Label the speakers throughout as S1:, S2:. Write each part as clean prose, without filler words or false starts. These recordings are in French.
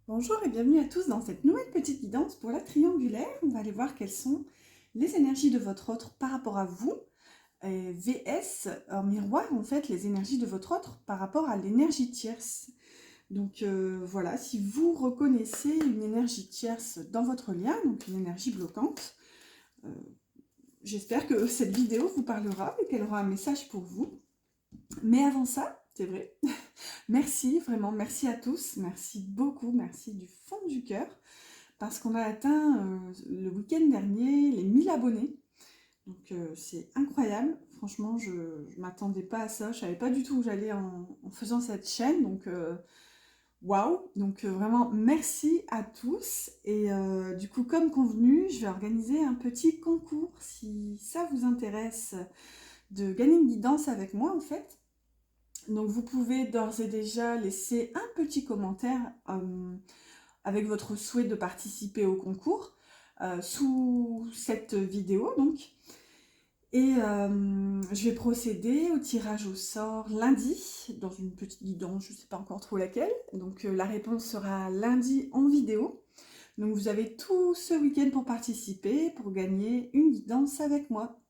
S1: Bonjour et bienvenue à tous dans cette nouvelle petite guidance pour la triangulaire. On va aller voir quelles sont les énergies de votre autre par rapport à vous, VS en miroir en fait les énergies de votre autre par rapport à l'énergie tierce. Donc voilà, si vous reconnaissez une énergie tierce dans votre lien, donc une énergie bloquante, euh, j'espère que cette vidéo vous parlera et qu'elle aura un message pour vous. Mais avant ça, c'est vrai, merci, vraiment, merci à tous, merci beaucoup, merci du fond du cœur, parce qu'on a atteint le week-end dernier les 1000 abonnés. Donc c'est incroyable, franchement, je ne m'attendais pas à ça, je savais pas du tout où j'allais en faisant cette chaîne, donc waouh. Donc vraiment, merci à tous. Et du coup, comme convenu, je vais organiser un petit concours, si ça vous intéresse, de gagner une guidance avec moi en fait. Donc vous pouvez d'ores et déjà laisser un petit commentaire avec votre souhait de participer au concours sous cette vidéo donc. Et je vais procéder au tirage au sort lundi dans une petite guidance, je ne sais pas encore trop laquelle. Donc la réponse sera lundi en vidéo. Donc vous avez tout ce week-end pour participer, pour gagner une guidance avec moi.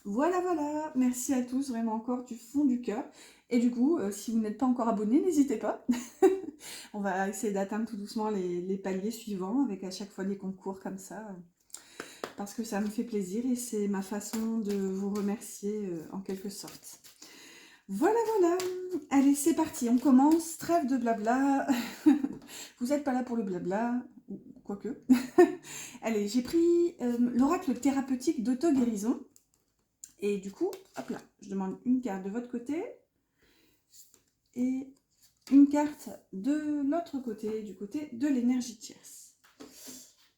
S1: Voilà, voilà, merci à tous, vraiment encore du fond du cœur. Et du coup, si vous n'êtes pas encore abonné, n'hésitez pas. On va essayer d'atteindre tout doucement les paliers suivants, avec à chaque fois des concours comme ça, parce que ça me fait plaisir et c'est ma façon de vous remercier en quelque sorte. Voilà, voilà, allez, c'est parti, on commence, trêve de blabla. Vous n'êtes pas là pour le blabla, ou quoique. Allez, j'ai pris l'oracle thérapeutique d'auto-guérison. Et du coup, hop là, je demande une carte de votre côté et une carte de l'autre côté, du côté de l'énergie tierce.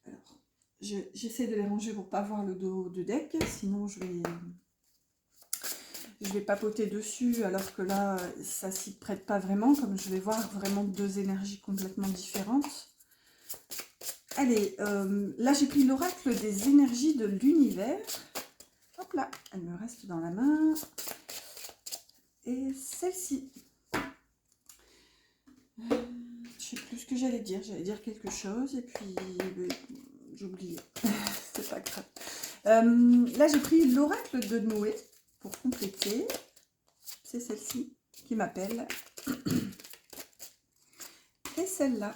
S1: Alors, j'essaie de les ranger pour pas voir le dos de deck, sinon je vais papoter dessus alors que là, ça s'y prête pas vraiment, comme je vais voir vraiment deux énergies complètement différentes. Allez, là j'ai pris l'oracle des énergies de l'univers. Hop là, elle me reste dans la main. Et celle-ci. Je sais plus ce que j'allais dire quelque chose et puis j'ai oublié, c'est pas grave. Là j'ai pris l'oracle de Noé pour compléter, c'est celle-ci qui m'appelle, et celle-là,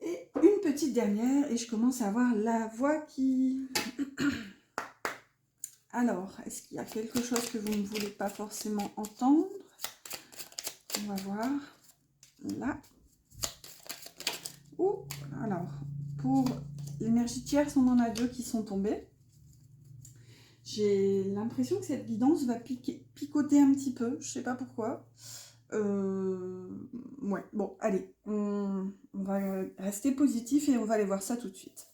S1: et une petite dernière, et je commence à avoir la voix qui... Alors, est-ce qu'il y a quelque chose que vous ne voulez pas forcément entendre? On va voir, là. Ouh, alors, pour l'énergie tierce, on en a deux qui sont tombés. J'ai l'impression que cette guidance va picoter un petit peu, je sais pas pourquoi. Ouais, bon, allez, on va rester positif et on va aller voir ça tout de suite.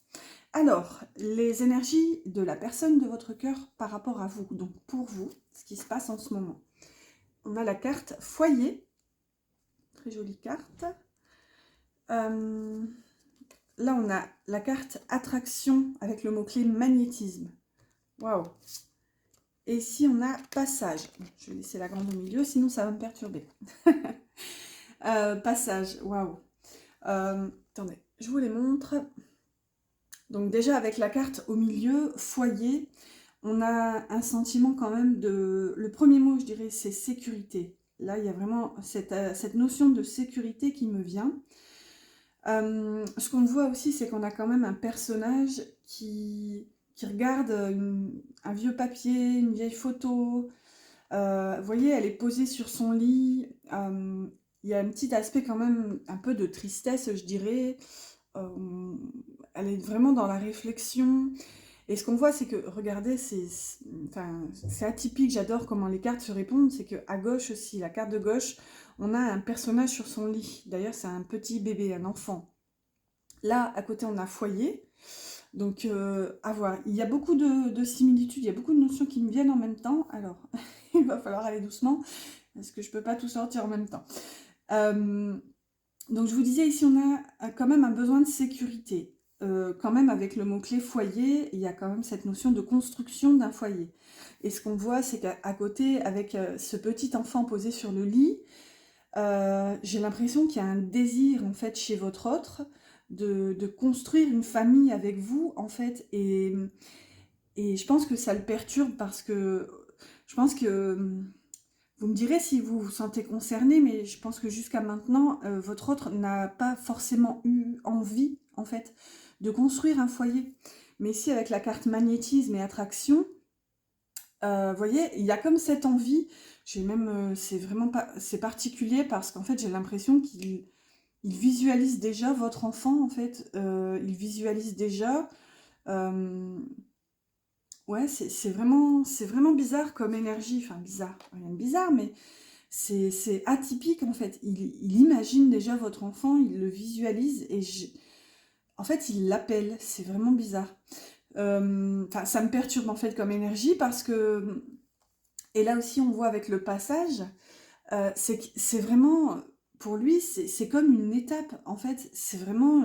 S1: Alors, les énergies de la personne de votre cœur par rapport à vous, donc pour vous, ce qui se passe en ce moment. On a la carte foyer, très jolie carte. Là, on a la carte attraction avec le mot-clé magnétisme. Waouh! Et ici, on a passage. Je vais laisser la grande au milieu, sinon ça va me perturber. Passage, waouh! Attendez, je vous les montre. Donc déjà, avec la carte au milieu, foyer, on a un sentiment quand même de... Le premier mot, je dirais, c'est sécurité. Là, il y a vraiment cette notion de sécurité qui me vient. Ce qu'on voit aussi, c'est qu'on a quand même un personnage qui regarde un vieux papier, une vieille photo. Vous voyez, elle est posée sur son lit. Il y a un petit aspect quand même, un peu de tristesse, je dirais. Elle est vraiment dans la réflexion. Et ce qu'on voit, c'est que, regardez, c'est atypique, j'adore comment les cartes se répondent. C'est qu'à gauche aussi, la carte de gauche, on a un personnage sur son lit. D'ailleurs, c'est un petit bébé, un enfant. Là, à côté, on a foyer. Donc, à voir. Il y a beaucoup de similitudes, il y a beaucoup de notions qui me viennent en même temps. Alors, il va falloir aller doucement, parce que je ne peux pas tout sortir en même temps. Donc, je vous disais, ici, on a quand même un besoin de sécurité. Quand même, avec le mot-clé foyer, il y a quand même cette notion de construction d'un foyer. Et ce qu'on voit, c'est qu'à côté, avec ce petit enfant posé sur le lit, J'ai l'impression qu'il y a un désir, en fait, chez votre autre de construire une famille avec vous, en fait, et je pense que ça le perturbe parce que je pense que vous me direz si vous vous sentez concerné, mais je pense que jusqu'à maintenant, votre autre n'a pas forcément eu envie, en fait, de construire un foyer. Mais ici, avec la carte magnétisme et attraction, vous voyez, il y a comme cette envie. J'ai même, c'est vraiment pas, c'est particulier parce qu'en fait, j'ai l'impression qu'il visualise déjà votre enfant, en fait. Il visualise déjà. euh, Ouais, c'est vraiment bizarre comme énergie. Enfin, bizarre, rien de bizarre, mais c'est atypique en fait. Il imagine déjà votre enfant, il le visualise et en fait, il l'appelle. C'est vraiment bizarre. Enfin, ça me perturbe en fait comme énergie parce que, et là aussi on voit avec le passage, c'est vraiment, pour lui, c'est comme une étape. En fait, c'est vraiment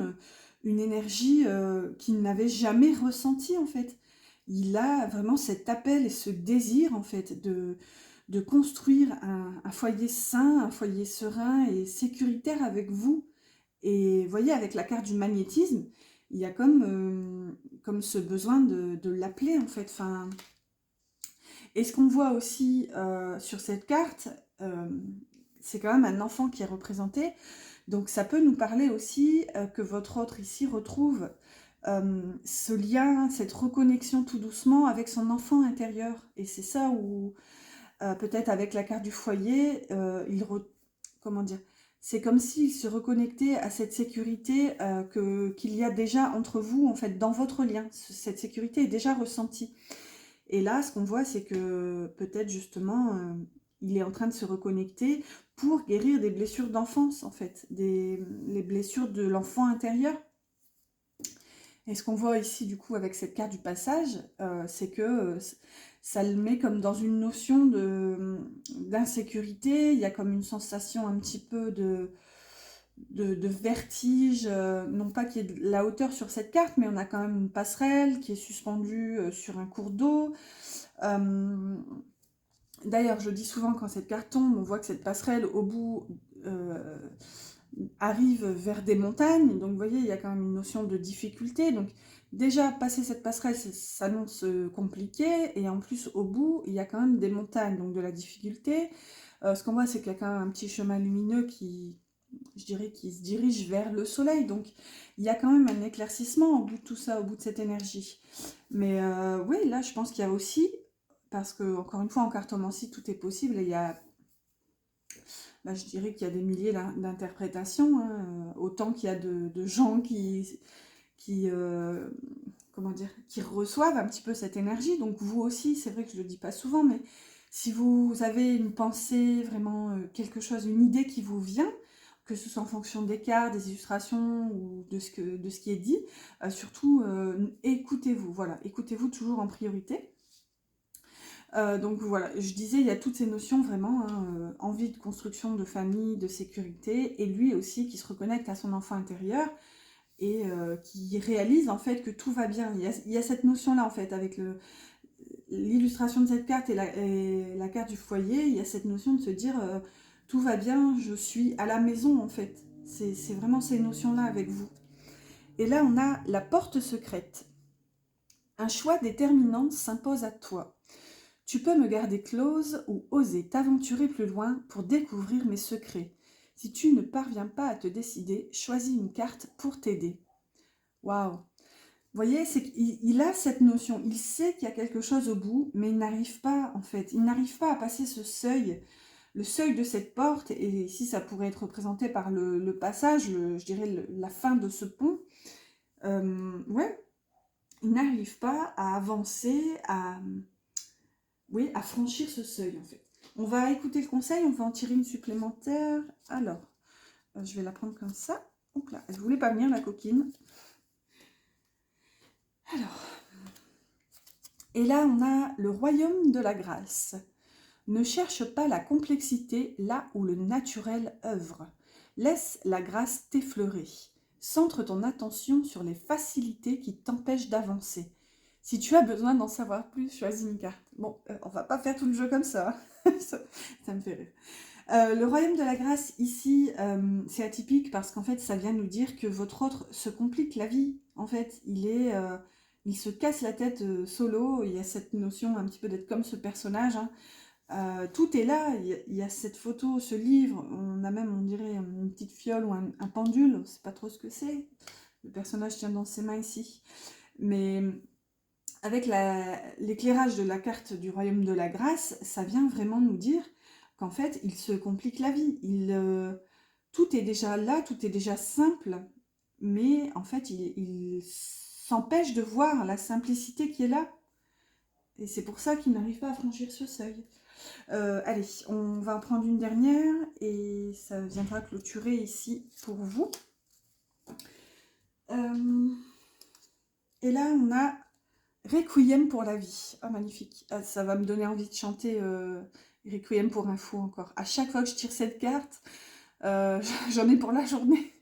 S1: une énergie qu'il n'avait jamais ressentie, en fait. Il a vraiment cet appel et ce désir, en fait, de construire un foyer sain, un foyer serein et sécuritaire avec vous. Et vous voyez, avec la carte du magnétisme, il y a comme ce besoin de l'appeler, en fait. Enfin, et ce qu'on voit aussi sur cette carte, euh, c'est quand même un enfant qui est représenté. Donc ça peut nous parler aussi que votre autre ici retrouve ce lien, cette reconnexion tout doucement avec son enfant intérieur. Et c'est ça où peut-être avec la carte du foyer, comment dire, c'est comme s'il se reconnectait à cette sécurité qu'il y a déjà entre vous, en fait, dans votre lien. Cette sécurité est déjà ressentie. Et là, ce qu'on voit, c'est que peut-être justement, il est en train de se reconnecter pour guérir des blessures d'enfance, en fait, les blessures de l'enfant intérieur. Et ce qu'on voit ici, du coup, avec cette carte du passage, c'est que ça le met comme dans une notion d'insécurité. Il y a comme une sensation un petit peu de vertige, non pas qu'il y ait de la hauteur sur cette carte, mais on a quand même une passerelle qui est suspendue sur un cours d'eau. Euh, D'ailleurs, je dis souvent quand cette carte tombe, on voit que cette passerelle au bout arrive vers des montagnes. Donc vous voyez, il y a quand même une notion de difficulté. Donc déjà, passer cette passerelle s'annonce compliqué. Et en plus, au bout, il y a quand même des montagnes, donc de la difficulté. Ce qu'on voit, c'est qu'il y a quand même un petit chemin lumineux je dirais, qui se dirige vers le soleil. Donc il y a quand même un éclaircissement au bout de tout ça, au bout de cette énergie. Mais oui, là, je pense qu'il y a aussi, parce que, encore une fois, en cartomancie, tout est possible. Et il y a, bah, je dirais qu'il y a des milliers d'interprétations, hein, autant qu'il y a de gens qui comment dire, qui reçoivent un petit peu cette énergie. Donc vous aussi, c'est vrai que je ne le dis pas souvent, mais si vous avez une pensée, vraiment quelque chose, une idée qui vous vient, que ce soit en fonction des cartes, des illustrations ou de ce qui est dit, surtout écoutez-vous, voilà, écoutez-vous toujours en priorité. Donc voilà, je disais, il y a toutes ces notions vraiment, hein, envie de construction de famille, de sécurité, et lui aussi qui se reconnecte à son enfant intérieur et qui réalise en fait que tout va bien. Il y a cette notion-là en fait, avec l'illustration de cette carte et la carte du foyer, il y a cette notion de se dire tout va bien, je suis à la maison en fait. C'est vraiment ces notions-là avec vous. Et là, on a la porte secrète. Un choix déterminant s'impose à toi. Tu peux me garder close ou oser t'aventurer plus loin pour découvrir mes secrets. Si tu ne parviens pas à te décider, choisis une carte pour t'aider. Waouh! Vous voyez, c'est qu'il a cette notion, il sait qu'il y a quelque chose au bout, mais il n'arrive pas, en fait, il n'arrive pas à passer ce seuil, le seuil de cette porte, et ici ça pourrait être représenté par le passage, je dirais la fin de ce pont. Ouais, il n'arrive pas à avancer, oui, à franchir ce seuil en fait. On va écouter le conseil, on va en tirer une supplémentaire. Alors, je vais la prendre comme ça. Hop là, elle voulait pas venir la coquine. Alors, et là on a le royaume de la grâce. Ne cherche pas la complexité là où le naturel œuvre. Laisse la grâce t'effleurer. Centre ton attention sur les facilités qui t'empêchent d'avancer. Si tu as besoin d'en savoir plus, choisis une carte. Bon, on va pas faire tout le jeu comme ça. Ça me fait rire. Le royaume de la grâce, ici, c'est atypique parce qu'en fait, ça vient nous dire que votre autre se complique la vie. En fait, il se casse la tête solo. Il y a cette notion un petit peu d'être comme ce personnage, hein. Tout est là. Il y a cette photo, ce livre. On a même, on dirait, une petite fiole ou un pendule. On ne sait pas trop ce que c'est. Le personnage tient dans ses mains ici. Mais avec l'éclairage de la carte du royaume de la grâce, ça vient vraiment nous dire qu'en fait, il se complique la vie. Tout est déjà là, tout est déjà simple, mais en fait, il s'empêche de voir la simplicité qui est là. Et c'est pour ça qu'il n'arrive pas à franchir ce seuil. Allez, on va en prendre une dernière et ça viendra clôturer ici pour vous. Et là, on a Requiem pour la vie. Ah, magnifique. Ah, ça va me donner envie de chanter Requiem pour un fou encore. À chaque fois que je tire cette carte, j'en ai pour la journée.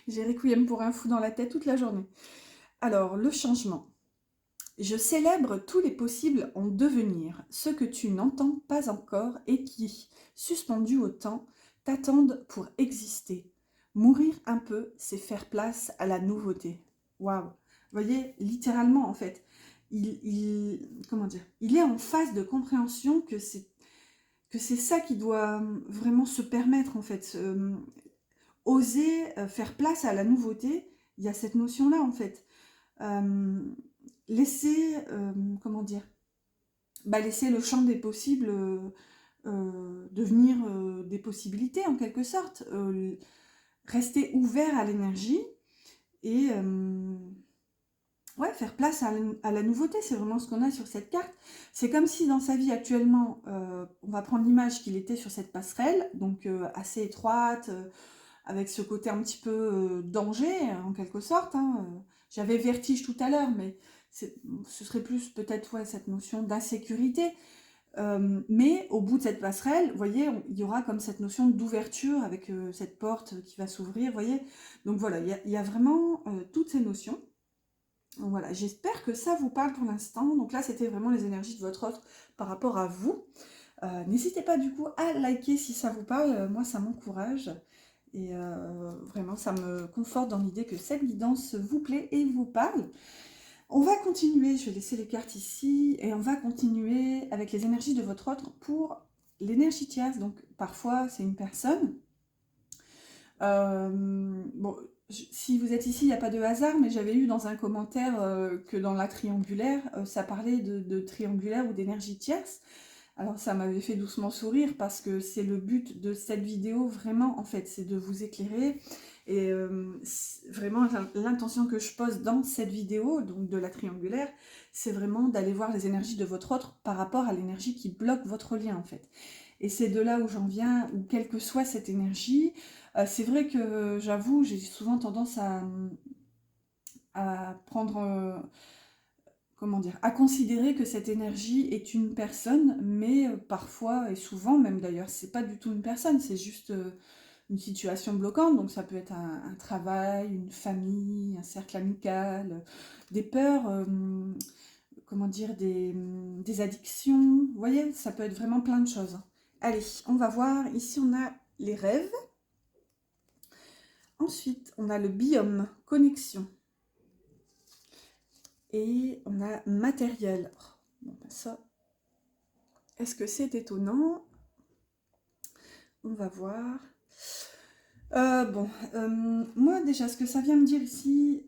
S1: J'ai Requiem pour un fou dans la tête toute la journée. Alors, le changement. Je célèbre tous les possibles en devenir, ceux que tu n'entends pas encore et qui, suspendus au temps, t'attendent pour exister. Mourir un peu, c'est faire place à la nouveauté. Waouh! Vous voyez, littéralement, en fait, comment dire, il est en phase de compréhension que c'est ça qui doit vraiment se permettre, en fait, oser faire place à la nouveauté. Il y a cette notion-là, en fait. Laisser, comment dire, laisser le champ des possibles devenir des possibilités en quelque sorte, rester ouvert à l'énergie et ouais, faire place à la nouveauté, c'est vraiment ce qu'on a sur cette carte. C'est comme si dans sa vie actuellement, on va prendre l'image qu'il était sur cette passerelle, donc assez étroite, avec ce côté un petit peu danger en quelque sorte, hein. J'avais vertige tout à l'heure, mais ce serait plus peut-être ouais, cette notion d'insécurité. Mais au bout de cette passerelle, vous voyez, il y aura comme cette notion d'ouverture avec cette porte qui va s'ouvrir, vous voyez. Donc voilà, il y a vraiment toutes ces notions. Donc voilà, j'espère que ça vous parle pour l'instant. Donc là, c'était vraiment les énergies de votre autre par rapport à vous. N'hésitez pas du coup à liker si ça vous parle, moi ça m'encourage. Et vraiment, ça me conforte dans l'idée que cette guidance vous plaît et vous parle. On va continuer, je vais laisser les cartes ici, et on va continuer avec les énergies de votre autre pour l'énergie tierce. Donc parfois, c'est une personne. Bon, si vous êtes ici, il n'y a pas de hasard, mais j'avais lu dans un commentaire que dans la triangulaire, ça parlait de triangulaire ou d'énergie tierce. Alors ça m'avait fait doucement sourire parce que c'est le but de cette vidéo vraiment en fait, c'est de vous éclairer et vraiment l'intention que je pose dans cette vidéo, donc de la triangulaire, c'est vraiment d'aller voir les énergies de votre autre par rapport à l'énergie qui bloque votre lien en fait. Et c'est de là où j'en viens, où quelle que soit cette énergie, c'est vrai que j'avoue, j'ai souvent tendance à prendre... comment dire, à considérer que cette énergie est une personne, mais parfois et souvent même d'ailleurs, c'est pas du tout une personne, c'est juste une situation bloquante. Donc ça peut être un travail, une famille, un cercle amical, des peurs, comment dire, des addictions. Vous voyez, ça peut être vraiment plein de choses. Allez, on va voir. Ici, on a les rêves. Ensuite, on a le biome, connexion. Et on a matériel. Oh, bon, ben ça, est-ce que c'est étonnant? On va voir. Moi déjà, ce que ça vient me dire ici,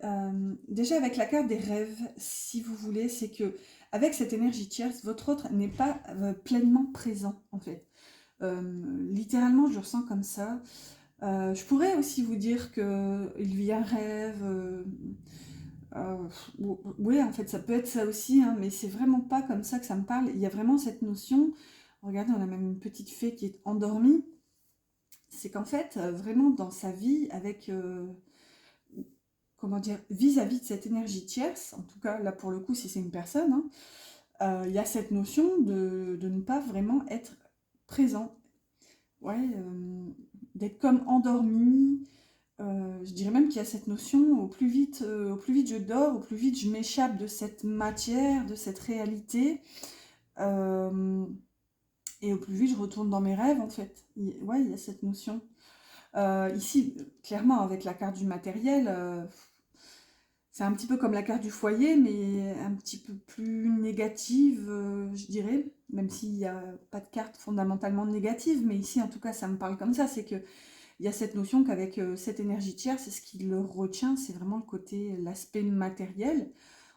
S1: déjà avec la carte des rêves, si vous voulez, c'est que avec cette énergie tierce, votre autre n'est pas pleinement présent en fait. Littéralement, je le ressens comme ça. Je pourrais aussi vous dire qu'il vit un rêve. Oui, en fait, ça peut être ça aussi, hein, mais c'est vraiment pas comme ça que ça me parle. Il y a vraiment cette notion. Regardez, on a même une petite fée qui est endormie. C'est qu'en fait, vraiment dans sa vie, avec, comment dire, vis-à-vis de cette énergie tierce, en tout cas, là pour le coup, si c'est une personne, hein, il y a cette notion de ne pas vraiment être présent. Ouais, d'être comme endormi. Je dirais même qu'il y a cette notion, au plus vite je dors, au plus vite je m'échappe de cette matière, de cette réalité. Et au plus vite, je retourne dans mes rêves, en fait. Ouais, il y a cette notion. Ici, clairement, avec la carte du matériel, c'est un petit peu comme la carte du foyer, mais un petit peu plus négative, je dirais. Même s'il n'y a pas de carte fondamentalement négative, mais ici, en tout cas, ça me parle comme ça. C'est que il y a cette notion qu'avec cette énergie tiers, c'est ce qui le retient, c'est vraiment le côté, l'aspect matériel.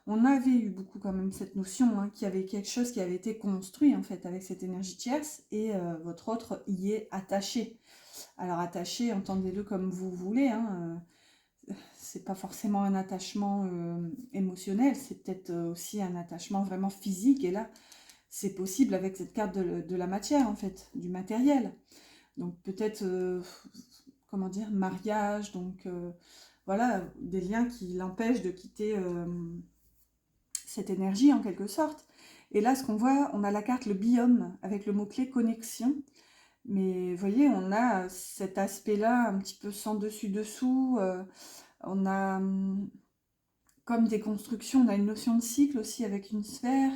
S1: On avait eu beaucoup quand même cette notion, hein, qu'il y avait quelque chose qui avait été construit en fait avec cette énergie tierce et votre autre y est attaché. Alors attaché, entendez-le comme vous voulez, hein, c'est pas forcément un attachement émotionnel, c'est peut-être aussi un attachement vraiment physique et là c'est possible avec cette carte de la matière en fait, du matériel. Donc peut-être, comment dire, mariage, donc voilà, des liens qui l'empêchent de quitter cette énergie en quelque sorte. Et là, ce qu'on voit, on a la carte le biome avec le mot-clé connexion. Mais vous voyez, on a cet aspect-là un petit peu sans dessus-dessous. On a comme des constructions, on a une notion de cycle aussi avec une sphère.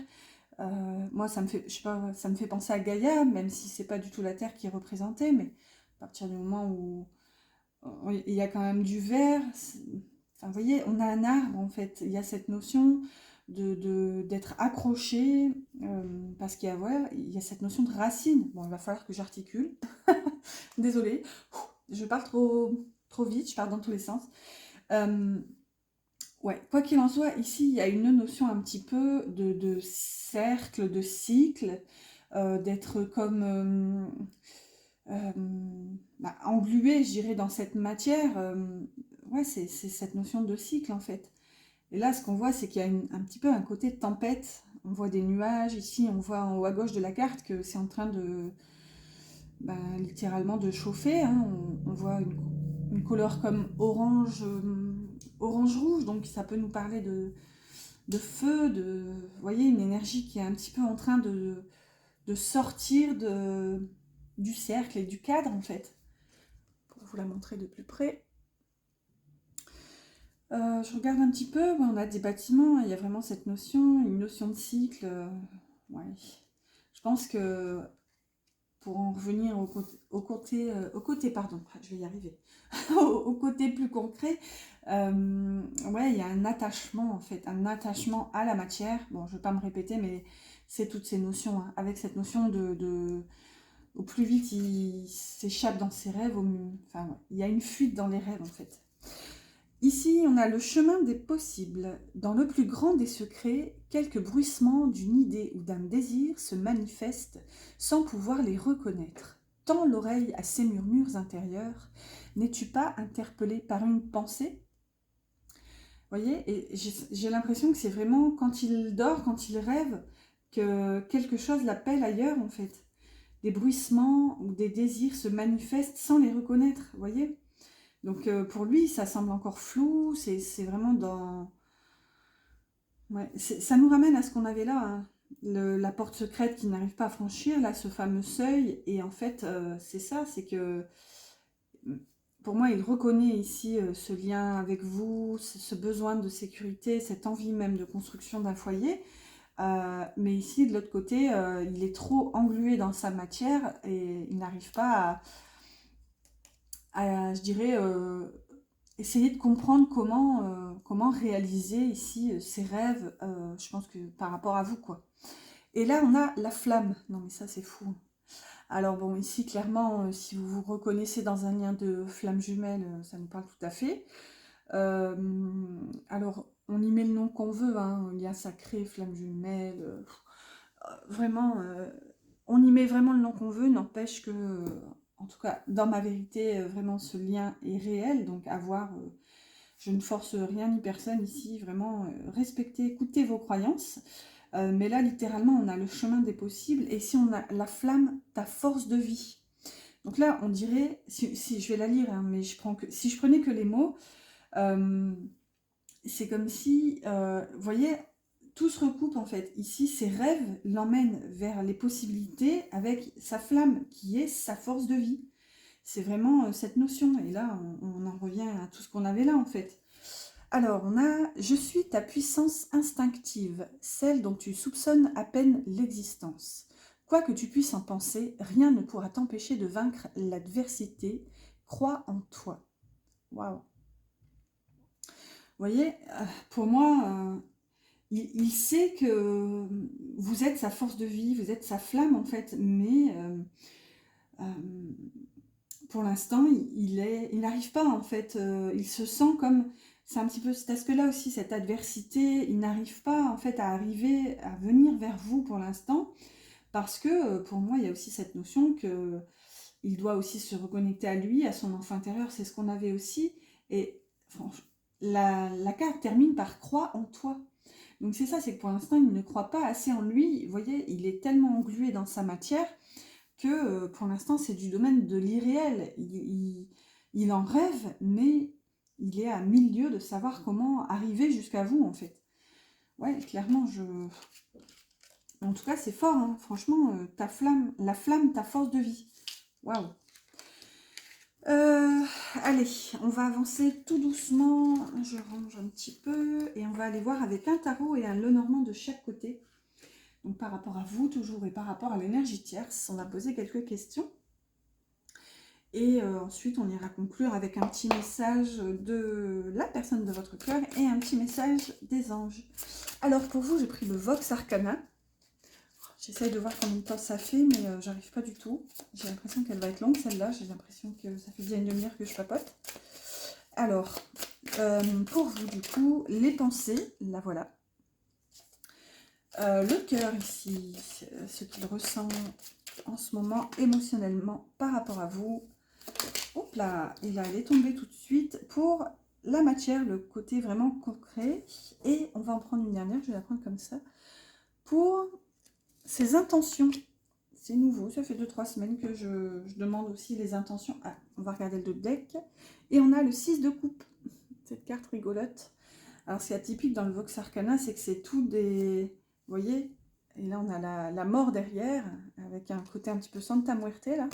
S1: Moi, ça me fait, je sais pas, ça me fait penser à Gaïa, même si c'est pas du tout la Terre qui est représentée, mais à partir du moment où il y a quand même du vert, enfin, vous voyez, on a un arbre en fait. Il y a cette notion d'être accroché, parce qu'il y a, ouais, il y a cette notion de racine. Bon, il va falloir que j'articule. Désolée, je parle trop vite, je pars dans tous les sens. Euh, ouais, quoi qu'il en soit, ici, il y a une notion un petit peu de cercle, de cycle, d'être comme englué, je dirais, dans cette matière. Ouais, c'est cette notion de cycle, en fait. Et là, ce qu'on voit, c'est qu'il y a un petit peu un côté de tempête. On voit des nuages. Ici, on voit en haut à gauche de la carte que c'est en train de, littéralement, de chauffer, hein. On voit une couleur comme orange, orange-rouge. Donc, ça peut nous parler de feu, vous voyez, une énergie qui est un petit peu en train de sortir du cercle et du cadre, en fait. Pour vous la montrer de plus près. Je regarde un petit peu, ouais, on a des bâtiments, il y a vraiment cette notion, une notion de cycle. Ouais. Je pense que pour en revenir au côté, pardon, je vais y arriver, au côté plus concret, ouais, il y a un attachement en fait, un attachement à la matière. Bon, je ne vais pas me répéter, mais c'est toutes ces notions, hein, avec cette notion au plus vite il s'échappe dans ses rêves, enfin, ouais, il y a une fuite dans les rêves en fait. Ici, on a le chemin des possibles. Dans le plus grand des secrets, quelques bruissements d'une idée ou d'un désir se manifestent sans pouvoir les reconnaître. Tends l'oreille à ces murmures intérieurs. N'es-tu pas interpellé par une pensée? Vous voyez, et j'ai l'impression que c'est vraiment quand il dort, quand il rêve, que quelque chose l'appelle ailleurs en fait. Des bruissements ou des désirs se manifestent sans les reconnaître, vous voyez? Donc pour lui, ça semble encore flou, c'est vraiment dans... Ouais, ça nous ramène à ce qu'on avait là, hein, la porte secrète qu'il n'arrive pas à franchir, là, ce fameux seuil. Et en fait, c'est ça, c'est que pour moi, il reconnaît ici ce lien avec vous, ce besoin de sécurité, cette envie même de construction d'un foyer. Mais ici, de l'autre côté, il est trop englué dans sa matière et il n'arrive pas je dirais, essayer de comprendre comment réaliser ici ses rêves, je pense que par rapport à vous, quoi. Et là, on a la flamme. Non, mais ça, c'est fou. Alors bon, ici, clairement, si vous vous reconnaissez dans un lien de flamme jumelle, ça nous parle tout à fait. Euh, alors, on y met le nom qu'on veut, hein, lien sacré, flamme jumelle, vraiment, on y met vraiment le nom qu'on veut, n'empêche que, en tout cas, dans ma vérité, vraiment, ce lien est réel, donc à voir, je ne force rien ni personne ici, vraiment, respectez, écoutez vos croyances, mais là, littéralement, on a le chemin des possibles, et si on a la flamme, ta force de vie. Donc là, on dirait, si je vais la lire, hein, mais si je prenais que les mots, c'est comme si, vous voyez, tout se recoupe en fait. Ici, ses rêves l'emmènent vers les possibilités avec sa flamme, qui est sa force de vie. C'est vraiment cette notion. Et là, on en revient à tout ce qu'on avait là en fait. Alors, on a « Je suis ta puissance instinctive, celle dont tu soupçonnes à peine l'existence. Quoi que tu puisses en penser, rien ne pourra t'empêcher de vaincre l'adversité. Crois en toi. Waouh. Vous voyez, pour moi, il sait que vous êtes sa force de vie, vous êtes sa flamme en fait, mais euh, pour l'instant, il n'arrive pas en fait, il se sent comme, c'est un petit peu cet aspect-là aussi, cette adversité, il n'arrive pas en fait à arriver, à venir vers vous pour l'instant, parce que pour moi, il y a aussi cette notion que il doit aussi se reconnecter à lui, à son enfant intérieur, c'est ce qu'on avait aussi, et franchement, la carte termine par crois en toi. Donc c'est ça, c'est que pour l'instant, il ne croit pas assez en lui, vous voyez, il est tellement englué dans sa matière, que pour l'instant c'est du domaine de l'irréel. Il en rêve, mais il est à 1000 lieues de savoir comment arriver jusqu'à vous en fait. Ouais, clairement, en tout cas c'est fort, hein. Franchement, ta flamme, la flamme, ta force de vie. Waouh. Allez, on va avancer tout doucement. Je range un petit peu et on va aller voir avec un tarot et un Lenormand de chaque côté. Donc par rapport à vous toujours et par rapport à l'énergie tierce, on va poser quelques questions. Et ensuite, on ira conclure avec un petit message de la personne de votre cœur et un petit message des anges. Alors, pour vous, j'ai pris le Vox Arcana. J'essaye de voir combien de temps ça fait, mais j'arrive pas du tout. J'ai l'impression qu'elle va être longue, celle-là. J'ai l'impression que ça fait déjà une demi-heure que je papote. Alors, pour vous, du coup, les pensées, la voilà. Le cœur ici, ce qu'il ressent en ce moment émotionnellement par rapport à vous. Hop là, et là elle est tombée tout de suite pour la matière, le côté vraiment concret. Et on va en prendre une dernière, je vais la prendre comme ça. Pour ses intentions, c'est nouveau, ça fait 2-3 semaines que je demande aussi les intentions. Ah, on va regarder le deck. Et on a le 6 de coupe, cette carte rigolote. Alors ce qui est atypique dans le Vox Arcana, c'est que c'est tout des... Vous voyez, et là on a la mort derrière, avec un côté un petit peu Santa Muerte là.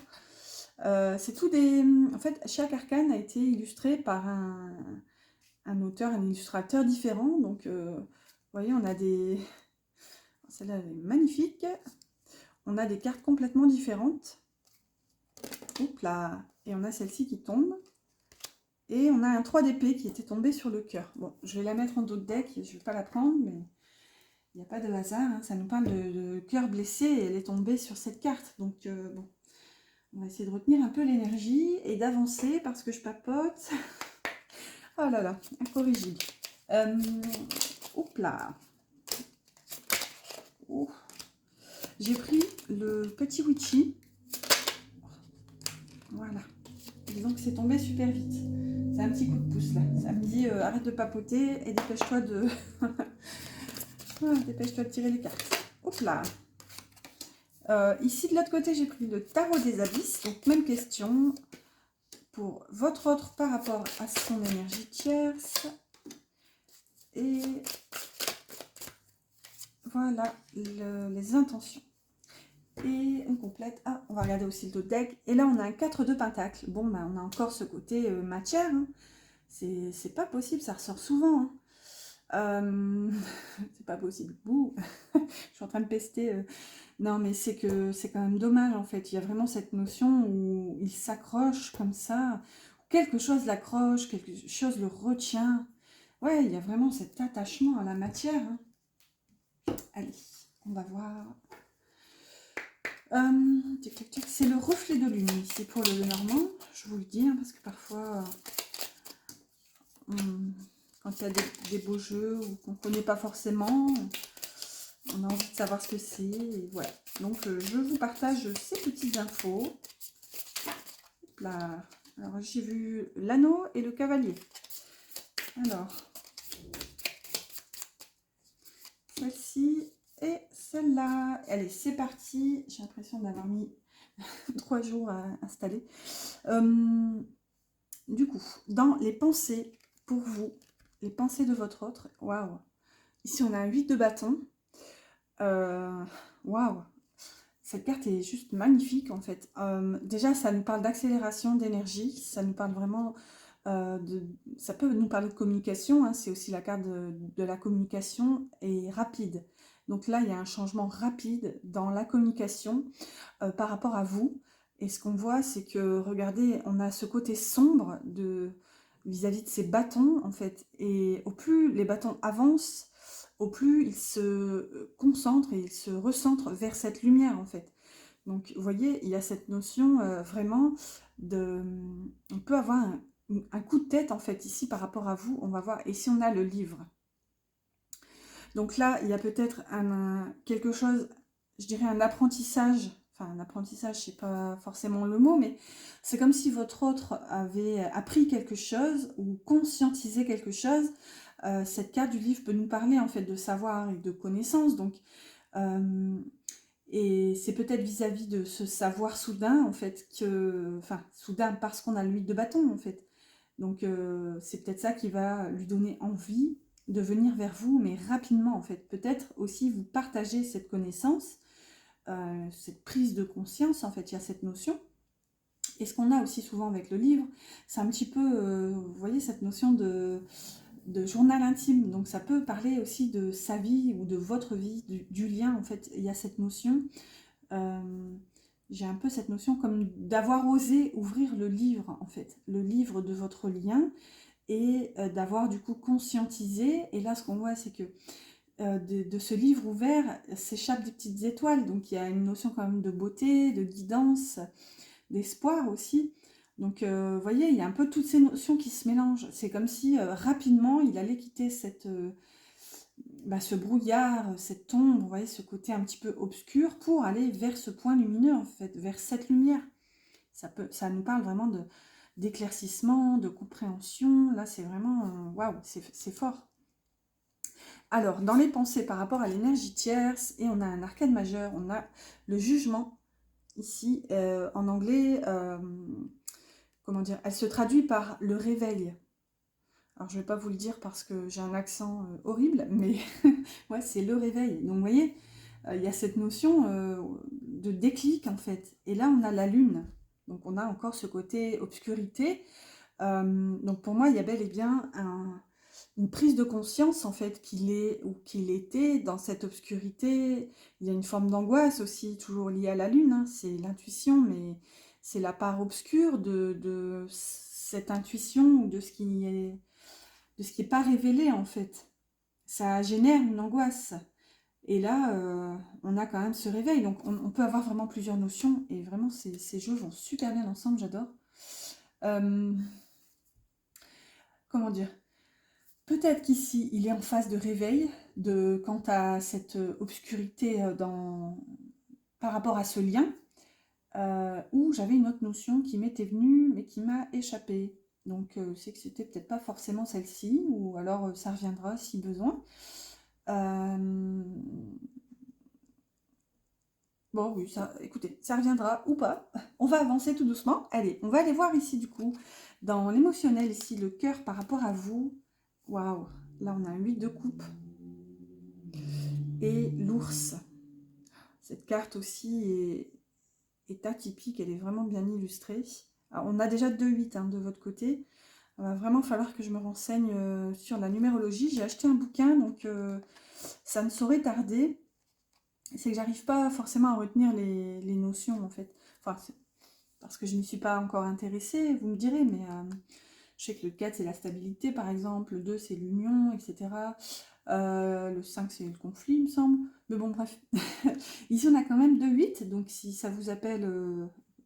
S1: C'est tout des... En fait, chaque arcane a été illustré par un auteur, un illustrateur différent. Donc, vous voyez, on a des... Celle-là, elle est magnifique. On a des cartes complètement différentes. Oups là. Et on a celle-ci qui tombe. Et on a un 3 d'épée qui était tombé sur le cœur. Bon, je vais la mettre en dos de deck. Je ne vais pas la prendre, mais il n'y a pas de hasard. Hein. Ça nous parle de cœur blessé et elle est tombée sur cette carte. Donc, bon. On va essayer de retenir un peu l'énergie et d'avancer parce que je papote. Oh là là, incorrigible. Hop là. Oh. J'ai pris le petit witchy. Voilà. Disons que c'est tombé super vite. C'est un petit coup de pouce là. Ça me dit arrête de papoter et dépêche-toi de... dépêche-toi de tirer les cartes. Hop là. Ici de l'autre côté, j'ai pris le tarot des abysses. Donc même question pour votre autre par rapport à son énergie tierce. Et voilà les intentions. Et on complète. Ah, on va regarder aussi le dos de deck. Et là, on a un 4 de pentacle. Bon, ben, on a encore ce côté matière. Hein. C'est pas possible, ça ressort souvent. Hein. C'est pas possible. Bouh. Je suis en train de pester. Non, mais c'est que c'est quand même dommage, en fait. Il y a vraiment cette notion où il s'accroche comme ça. Quelque chose l'accroche, quelque chose le retient. Ouais, il y a vraiment cet attachement à la matière. Hein. Allez, on va voir. C'est le reflet de lune ici pour le Lenormand. Je vous le dis, hein, parce que parfois, quand il y a des beaux jeux ou qu'on ne connaît pas forcément, on a envie de savoir ce que c'est. Et voilà. Donc, je vous partage ces petites infos. Hop là. Alors, j'ai vu l'anneau et le cavalier. Alors, celle-ci et celle-là. Allez, c'est parti. J'ai l'impression d'avoir mis 3 jours à installer. Du coup, dans les pensées pour vous, les pensées de votre autre, waouh. Ici, on a un 8 de bâton. Waouh. Cette carte est juste magnifique, en fait. Déjà, ça nous parle d'accélération, d'énergie. Ça nous parle vraiment ça peut nous parler de communication. Hein, c'est aussi la carte de la communication et rapide. Donc là, il y a un changement rapide dans la communication par rapport à vous. Et ce qu'on voit, c'est que, regardez, on a ce côté sombre vis-à-vis de ces bâtons, en fait. Et au plus les bâtons avancent, au plus ils se concentrent et ils se recentrent vers cette lumière, en fait. Donc, vous voyez, il y a cette notion vraiment de... On peut avoir un coup de tête, en fait, ici, par rapport à vous. On va voir. Et si on a le livre. Donc là, il y a peut-être quelque chose, je dirais un apprentissage. Enfin, un apprentissage, c'est pas forcément le mot, mais c'est comme si votre autre avait appris quelque chose ou conscientisé quelque chose. Cette carte du livre peut nous parler, en fait, de savoir et de connaissance. Donc, et c'est peut-être vis-à-vis de ce savoir soudain, en fait, enfin, soudain parce qu'on a l'huile de bâton, en fait. Donc, c'est peut-être ça qui va lui donner envie de venir vers vous, mais rapidement, en fait. Peut-être aussi vous partagez cette connaissance, cette prise de conscience, en fait, il y a cette notion. Et ce qu'on a aussi souvent avec le livre, c'est un petit peu, vous voyez, cette notion de journal intime. Donc ça peut parler aussi de sa vie ou de votre vie, du lien, en fait. Il y a cette notion, j'ai un peu cette notion comme d'avoir osé ouvrir le livre, en fait. Le livre de votre lien et d'avoir du coup conscientisé. Et là, ce qu'on voit, c'est que de ce livre ouvert s'échappent des petites étoiles. Donc il y a une notion quand même de beauté, de guidance, d'espoir aussi. Donc, vous voyez, il y a un peu toutes ces notions qui se mélangent. C'est comme si rapidement, il allait quitter ce brouillard, cette ombre, vous voyez, ce côté un petit peu obscur pour aller vers ce point lumineux, en fait, vers cette lumière. Ça nous parle vraiment d'éclaircissement, de compréhension. Là, c'est vraiment, waouh, c'est fort. Alors, dans les pensées par rapport à l'énergie tierce, et on a un arcane majeur, on a le jugement, ici, en anglais, comment dire, elle se traduit par le réveil. Alors, je ne vais pas vous le dire parce que j'ai un accent horrible, mais ouais, c'est le réveil. Donc, vous voyez, il y a cette notion de déclic, en fait. Et là, on a la lune. Donc, on a encore ce côté obscurité. Donc, pour moi, il y a bel et bien une prise de conscience, en fait, qu'il est ou qu'il était dans cette obscurité. Il y a une forme d'angoisse aussi, toujours liée à la lune. Hein. C'est l'intuition, mais c'est la part obscure de cette intuition ou de ce qui est pas révélé, en fait. Ça génère une angoisse. Et là, on a quand même ce réveil. Donc, on peut avoir vraiment plusieurs notions. Et vraiment, ces jeux vont super bien ensemble, j'adore. Comment dire? Peut-être qu'ici, il est en phase de réveil quant à cette obscurité par rapport à ce lien, où j'avais une autre notion qui m'était venue, mais qui m'a échappé. Donc, c'est que c'était peut-être pas forcément celle-ci, ou alors ça reviendra si besoin. Bon, oui, écoutez, ça reviendra ou pas. On va avancer tout doucement. Allez, on va aller voir ici, du coup, dans l'émotionnel, ici, le cœur par rapport à vous. Waouh, là, on a un 8 de coupe. Et l'ours. Cette carte aussi est atypique, elle est vraiment bien illustrée. Alors, on a déjà 2-8 hein, de votre côté. Il va vraiment falloir que je me renseigne sur la numérologie. J'ai acheté un bouquin, donc ça ne saurait tarder. C'est que j'arrive pas forcément à retenir les notions, en fait. Enfin, parce que je n'y suis pas encore intéressée, vous me direz, mais je sais que le 4, c'est la stabilité, par exemple. Le 2, c'est l'union, etc. Le 5, c'est le conflit, il me semble. Mais bon, bref. Ici, on a quand même 2-8, donc si ça vous appelle,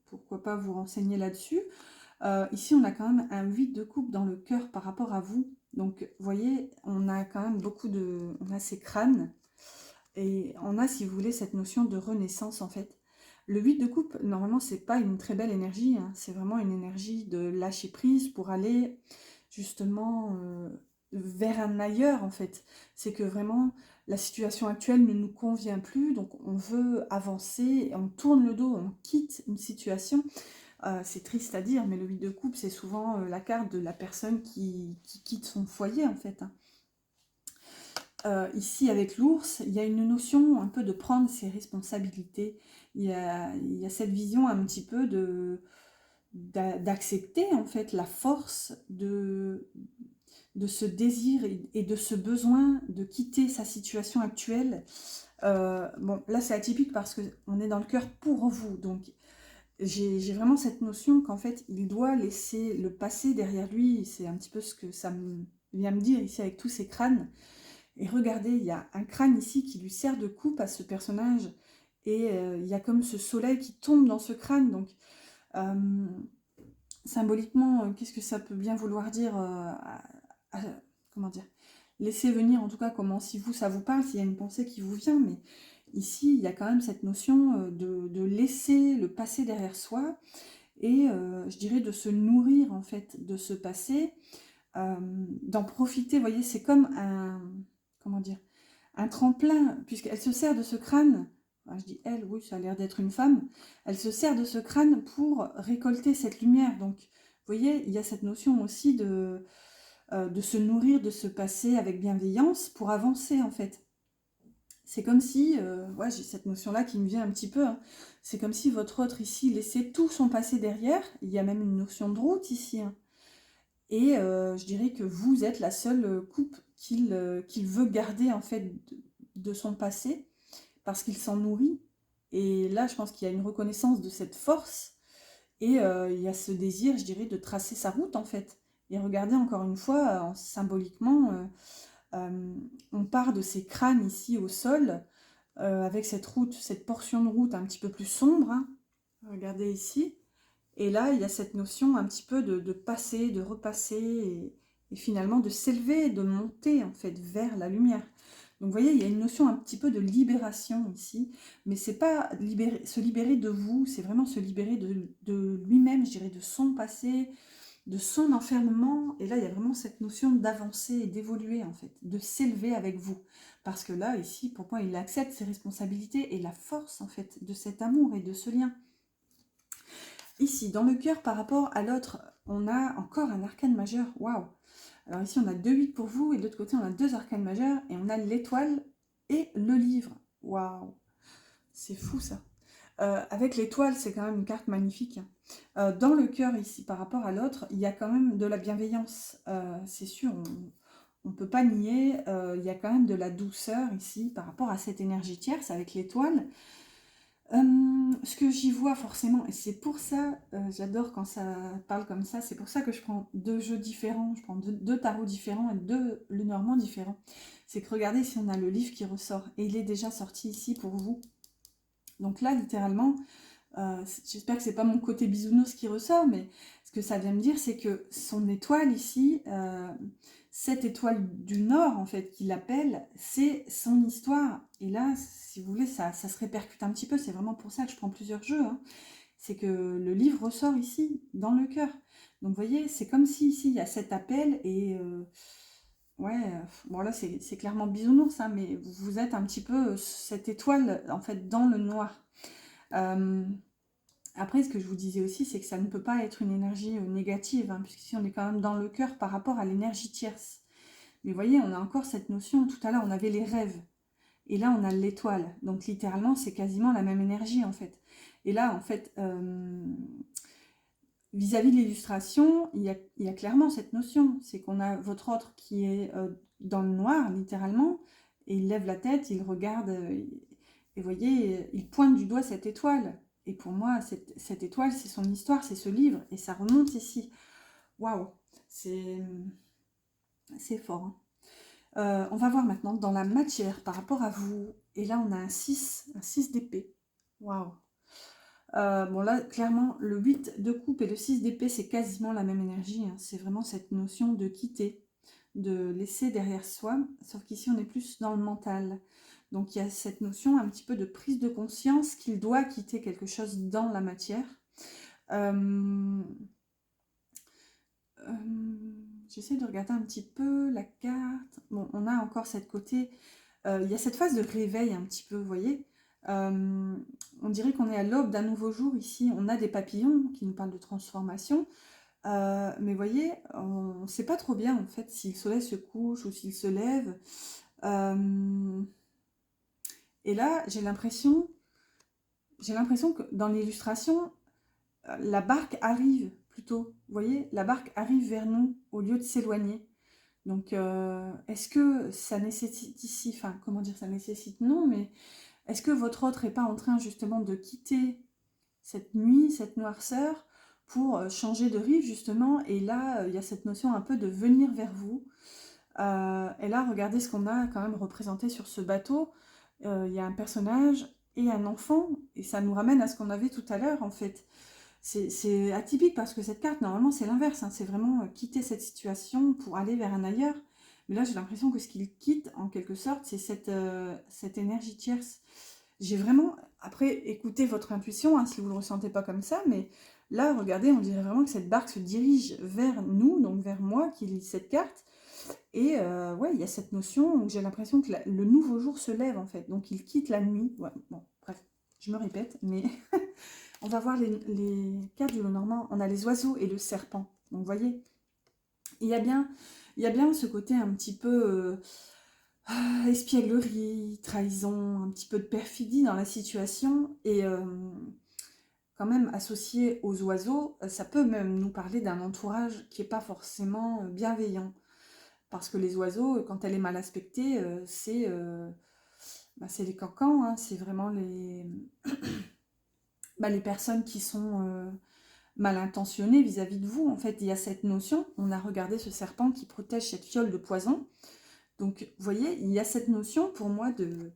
S1: pourquoi pas vous renseigner là-dessus. Ici, on a quand même un 8 de coupe dans le cœur par rapport à vous. Donc, vous voyez, on a quand même on a ces crânes. Et on a, si vous voulez, cette notion de renaissance, en fait. Le 8 de coupe, normalement, c'est pas une très belle énergie. Hein. C'est vraiment une énergie de lâcher prise pour aller, justement, vers un ailleurs, en fait. C'est que vraiment, la situation actuelle ne nous convient plus, donc on veut avancer, on tourne le dos, on quitte une situation. C'est triste à dire, mais le 8 de coupe, c'est souvent la carte de la personne qui quitte son foyer, en fait. Hein. Ici, avec l'ours, il y a une notion un peu de prendre ses responsabilités. Il y a cette vision un petit peu d'accepter, en fait, la force de ce désir et de ce besoin de quitter sa situation actuelle. Bon, là c'est atypique parce qu'on est dans le cœur pour vous, donc j'ai vraiment cette notion qu'en fait il doit laisser le passé derrière lui. C'est un petit peu ce que ça vient me dire ici avec tous ces crânes. Et regardez, il y a un crâne ici qui lui sert de coupe à ce personnage, et il y a comme ce soleil qui tombe dans ce crâne, donc euh, symboliquement, qu'est-ce que ça peut bien vouloir dire comment dire, laissez venir en tout cas, comment, si vous, ça vous parle, s'il y a une pensée qui vous vient, mais ici, il y a quand même cette notion de laisser le passé derrière soi, et je dirais de se nourrir en fait de ce passé, d'en profiter, vous voyez, c'est comme un, comment dire, un tremplin, puisqu'elle se sert de ce crâne, enfin, je dis elle, oui, ça a l'air d'être une femme, elle se sert de ce crâne pour récolter cette lumière, donc vous voyez, il y a cette notion aussi de se nourrir de ce passé avec bienveillance pour avancer en fait. C'est comme si, ouais, j'ai cette notion-là qui me vient un petit peu, hein. C'est comme si votre autre ici laissait tout son passé derrière, il y a même une notion de route ici, hein. Et je dirais que vous êtes la seule coupe qu'il veut garder en fait de son passé, parce qu'il s'en nourrit. Et là, je pense qu'il y a une reconnaissance de cette force, et il y a ce désir, je dirais, de tracer sa route en fait. Et regardez encore une fois, symboliquement, on part de ces crânes ici au sol, avec cette route, cette portion de route un petit peu plus sombre, hein. Regardez ici. Et là, il y a cette notion un petit peu de passer, de repasser, et finalement de s'élever, de monter en fait vers la lumière. Donc vous voyez, il y a une notion un petit peu de libération ici, mais c'est pas se libérer de vous, c'est vraiment se libérer de lui-même, je dirais, de son passé, de son enfermement. Et là, il y a vraiment cette notion d'avancer et d'évoluer en fait, de s'élever avec vous. Parce que là, ici, pour moi, il accepte ses responsabilités et la force en fait de cet amour et de ce lien. Ici, dans le cœur par rapport à l'autre, on a encore un arcane majeur. Waouh! Alors ici, on a 2 8 pour vous, et de l'autre côté, on a 2 arcanes majeurs, et on a l'étoile et le livre. Waouh! C'est fou ça. Avec l'étoile, c'est quand même une carte magnifique. Dans le cœur ici, par rapport à l'autre, il y a quand même de la bienveillance. C'est sûr, on ne peut pas nier. Il y a quand même de la douceur ici par rapport à cette énergie tierce avec l'étoile. Ce que j'y vois forcément, et c'est pour ça, j'adore quand ça parle comme ça, c'est pour ça que je prends 2 jeux différents, je prends deux tarots différents et 2 Lenormand différents. C'est que regardez si on a le livre qui ressort, et il est déjà sorti ici pour vous. Donc là, littéralement, j'espère que c'est pas mon côté bisounours qui ressort, mais ce que ça vient me dire, c'est que son étoile ici, cette étoile du Nord, en fait, qui l'appelle, c'est son histoire. Et là, si vous voulez, ça se répercute un petit peu, c'est vraiment pour ça que je prends plusieurs jeux, hein. C'est que le livre ressort ici, dans le cœur. Donc vous voyez, c'est comme si ici, il y a cet appel, et ouais, bon là, c'est clairement bisounours, hein, mais vous êtes un petit peu cette étoile, en fait, dans le noir. Euh, Après, ce que je vous disais aussi, c'est que ça ne peut pas être une énergie négative, hein, puisqu'ici on est quand même dans le cœur par rapport à l'énergie tierce. Mais vous voyez, on a encore cette notion, tout à l'heure on avait les rêves, et là on a l'étoile. Donc littéralement, c'est quasiment la même énergie en fait. Et là, en fait, vis-à-vis de l'illustration, il y a clairement cette notion, c'est qu'on a votre autre qui est dans le noir, littéralement, et il lève la tête, il regarde, et vous voyez, il pointe du doigt cette étoile. Et pour moi, cette étoile, c'est son histoire, c'est ce livre, et ça remonte ici. Waouh, c'est fort, hein. On va voir maintenant dans la matière par rapport à vous. Et là, on a un 6 d'épée. Waouh. Bon là, clairement, le 8 de coupe et le 6 d'épée, c'est quasiment la même énergie, hein. C'est vraiment cette notion de quitter, de laisser derrière soi, sauf qu'ici, on est plus dans le mental. Donc, il y a cette notion un petit peu de prise de conscience qu'il doit quitter quelque chose dans la matière. Euh, J'essaie de regarder un petit peu la carte. Bon, on a encore cette côté... il y a cette phase de réveil un petit peu, vous voyez. On dirait qu'on est à l'aube d'un nouveau jour ici. On a des papillons qui nous parlent de transformation. Mais vous voyez, on ne sait pas trop bien en fait si le soleil se couche ou s'il se lève. Et là, j'ai l'impression que dans l'illustration, la barque arrive plutôt. Vous voyez, la barque arrive vers nous au lieu de s'éloigner. Donc, est-ce que ça nécessite ici, enfin, comment dire, ça nécessite, non, mais est-ce que votre autre n'est pas en train justement de quitter cette nuit, cette noirceur, pour changer de rive justement, et là, il y a cette notion un peu de venir vers vous. Et là, regardez ce qu'on a quand même représenté sur ce bateau. Il y a un personnage et un enfant, et ça nous ramène à ce qu'on avait tout à l'heure en fait. C'est atypique parce que cette carte, normalement, c'est l'inverse, hein. C'est vraiment quitter cette situation pour aller vers un ailleurs. Mais là, j'ai l'impression que ce qu'il quitte, en quelque sorte, c'est cette énergie tierce. J'ai vraiment, après, écoutez votre intuition, hein, si vous ne le ressentez pas comme ça, mais là, regardez, on dirait vraiment que cette barque se dirige vers nous, donc vers moi, qui lis cette carte. Et ouais, il y a cette notion où j'ai l'impression que le nouveau jour se lève, en fait. Donc, il quitte la nuit. Ouais, bon, bref, je me répète, mais on va voir les cartes du Lenormand. On a les oiseaux et le serpent. Donc, vous voyez, il y a bien, il y a bien ce côté un petit peu espièglerie, trahison, un petit peu de perfidie dans la situation. Et quand même, associé aux oiseaux, ça peut même nous parler d'un entourage qui n'est pas forcément bienveillant. Parce que les oiseaux, quand elle est mal aspectée, c'est les cancans, hein, c'est vraiment les personnes qui sont mal intentionnées vis-à-vis de vous. En fait, il y a cette notion, on a regardé ce serpent qui protège cette fiole de poison. Donc, vous voyez, il y a cette notion pour moi de...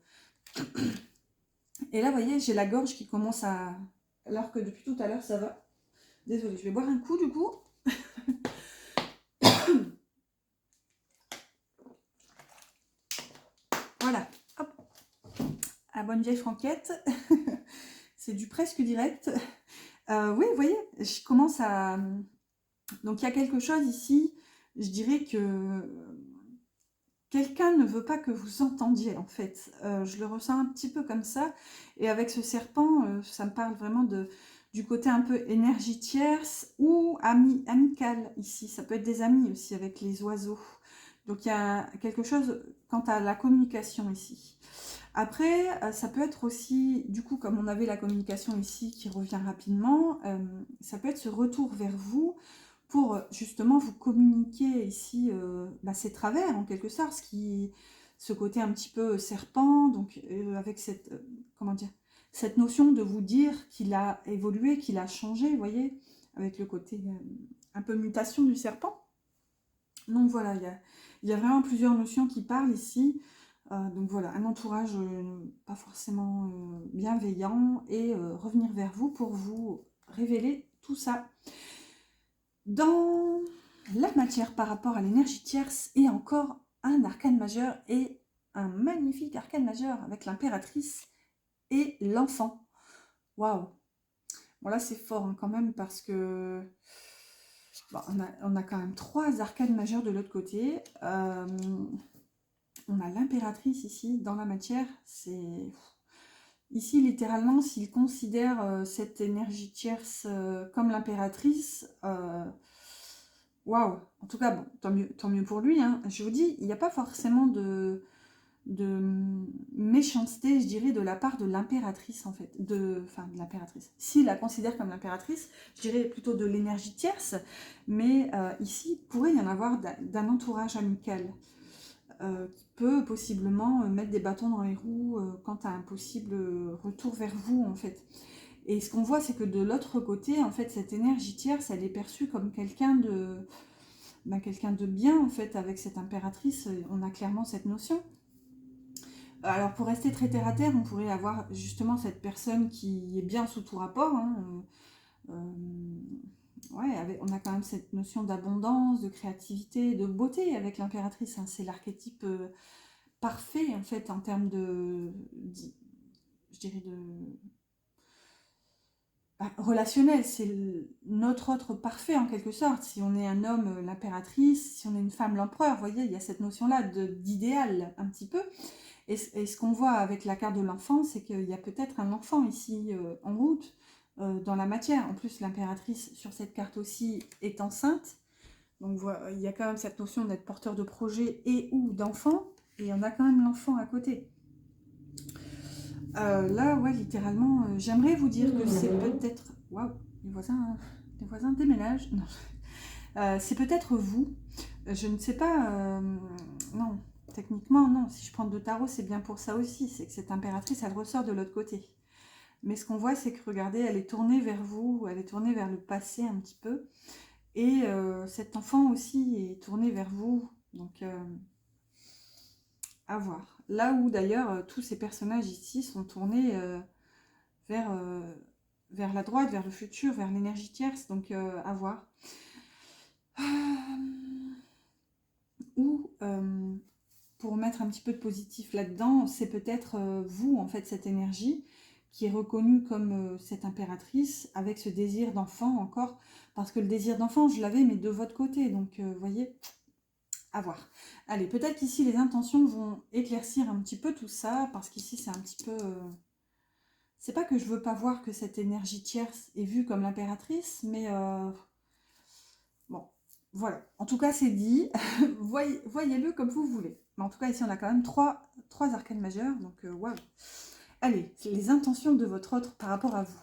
S1: Et là, vous voyez, j'ai la gorge qui commence à... Alors que depuis tout à l'heure, ça va. Désolée, je vais boire un coup du coup. Voilà, hop, à bonne vieille franquette. C'est du presque direct. Oui, vous voyez, je commence à... Donc, il y a quelque chose ici, je dirais que quelqu'un ne veut pas que vous entendiez, en fait. Je le ressens un petit peu comme ça. Et avec ce serpent, ça me parle vraiment du côté un peu énergie tierce ou amical, ici. Ça peut être des amis aussi avec les oiseaux. Donc, il y a quelque chose quant à la communication ici. Après, ça peut être aussi, du coup, comme on avait la communication ici qui revient rapidement, ça peut être ce retour vers vous pour justement vous communiquer ici ses travers, en quelque sorte, ce côté un petit peu serpent, donc avec cette, comment dire, cette notion de vous dire qu'il a évolué, qu'il a changé, vous voyez, avec le côté un peu mutation du serpent. Donc voilà, il y a vraiment plusieurs notions qui parlent ici. Donc voilà, un entourage pas forcément bienveillant et revenir vers vous pour vous révéler tout ça. Dans la matière par rapport à l'énergie tierce et encore un arcane majeur et un magnifique arcane majeur avec l'impératrice et l'enfant. Waouh! Bon là c'est fort hein, quand même parce que bon, on a quand même 3 arcanes majeurs de l'autre côté. On a l'impératrice ici, dans la matière, c'est... Ici, littéralement, s'il considère cette énergie tierce comme l'impératrice, waouh! En tout cas, bon, tant mieux pour lui. Hein. Je vous dis, il n'y a pas forcément de méchanceté, je dirais, de la part de l'impératrice, en fait. Enfin, de l'impératrice. S'il la considère comme l'impératrice, je dirais plutôt de l'énergie tierce, mais ici, il pourrait y en avoir d'un entourage amical. Qui peut possiblement mettre des bâtons dans les roues quant à un possible retour vers vous, en fait. Et ce qu'on voit, c'est que de l'autre côté, en fait, cette énergie tierce, elle est perçue comme quelqu'un de bien, en fait, avec cette impératrice, on a clairement cette notion. Alors, pour rester très terre-à-terre, on pourrait avoir justement cette personne qui est bien sous tout rapport, hein, ouais, on a quand même cette notion d'abondance, de créativité, de beauté avec l'impératrice. Hein. C'est l'archétype parfait, en fait, en termes je dirais relationnel. C'est notre autre parfait, en quelque sorte. Si on est un homme, l'impératrice, si on est une femme, l'empereur, vous voyez, il y a cette notion-là d'idéal, un petit peu. Et ce qu'on voit avec la carte de l'enfant, c'est qu'il y a peut-être un enfant ici en route, dans la matière. En plus, l'impératrice sur cette carte aussi est enceinte. Donc voilà, il y a quand même cette notion d'être porteur de projet et ou d'enfant. Et on a quand même l'enfant à côté. Là, ouais, littéralement, j'aimerais vous dire que c'est peut-être... Waouh, les voisins déménagent. Non. C'est peut-être vous. Je ne sais pas, non, techniquement non, si je prends deux tarots c'est bien pour ça aussi, c'est que cette impératrice elle ressort de l'autre côté. Mais ce qu'on voit c'est que regardez, elle est tournée vers vous, elle est tournée vers le passé un petit peu, et cet enfant aussi est tourné vers vous, donc à voir. Là où d'ailleurs tous ces personnages ici sont tournés vers, vers la droite, vers le futur, vers l'énergie tierce, donc à voir. Ou pour mettre un petit peu de positif là-dedans, c'est peut-être vous, en fait, cette énergie qui est reconnue comme cette impératrice, avec ce désir d'enfant encore, parce que le désir d'enfant, je l'avais, mais de votre côté, donc vous voyez, à voir. Allez, peut-être qu'ici, les intentions vont éclaircir un petit peu tout ça, parce qu'ici, c'est un petit peu... C'est pas que je veux pas voir que cette énergie tierce est vue comme l'impératrice, mais bon, voilà. En tout cas, c'est dit. Voyez-le comme vous voulez. Mais en tout cas, ici, on a quand même trois arcanes majeures. Donc, waouh. Allez, les intentions de votre autre par rapport à vous.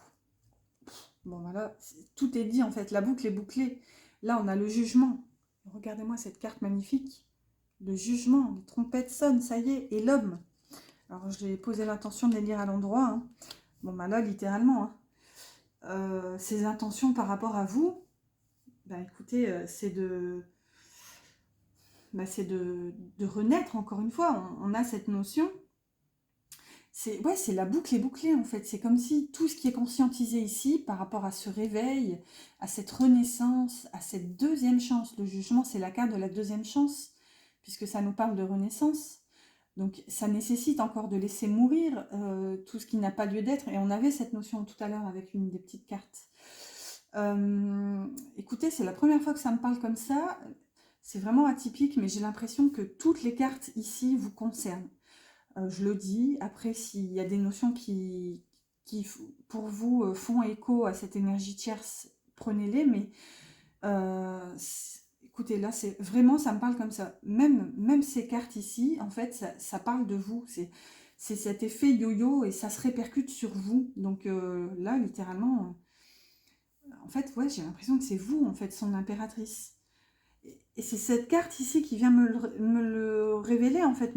S1: Bon, voilà, tout est dit, en fait. La boucle est bouclée. Là, on a le jugement. Regardez-moi cette carte magnifique. Le jugement, les trompettes sonnent, ça y est. Et l'homme. Alors, j'ai posé l'intention de les lire à l'endroit. Hein. Bon, bah là, littéralement. Hein. Ces intentions par rapport à vous, bah écoutez, c'est de renaître, encore une fois. On a cette notion. C'est la boucle est bouclée, en fait. C'est comme si tout ce qui est conscientisé ici, par rapport à ce réveil, à cette renaissance, à cette deuxième chance. Le jugement, c'est la carte de la deuxième chance, puisque ça nous parle de renaissance. Donc, ça nécessite encore de laisser mourir tout ce qui n'a pas lieu d'être. Et on avait cette notion tout à l'heure avec une des petites cartes. Écoutez, c'est la première fois que ça me parle comme ça. C'est vraiment atypique, mais j'ai l'impression que toutes les cartes ici vous concernent. Je le dis, après, s'il y a des notions qui pour vous, font écho à cette énergie tierce, prenez-les, mais écoutez, là, c'est vraiment, ça me parle comme ça. Même ces cartes ici, en fait, ça parle de vous. C'est cet effet yo-yo et ça se répercute sur vous. Donc là, littéralement, en fait, ouais, j'ai l'impression que c'est vous, en fait, son impératrice. Et c'est cette carte ici qui vient me le révéler, en fait.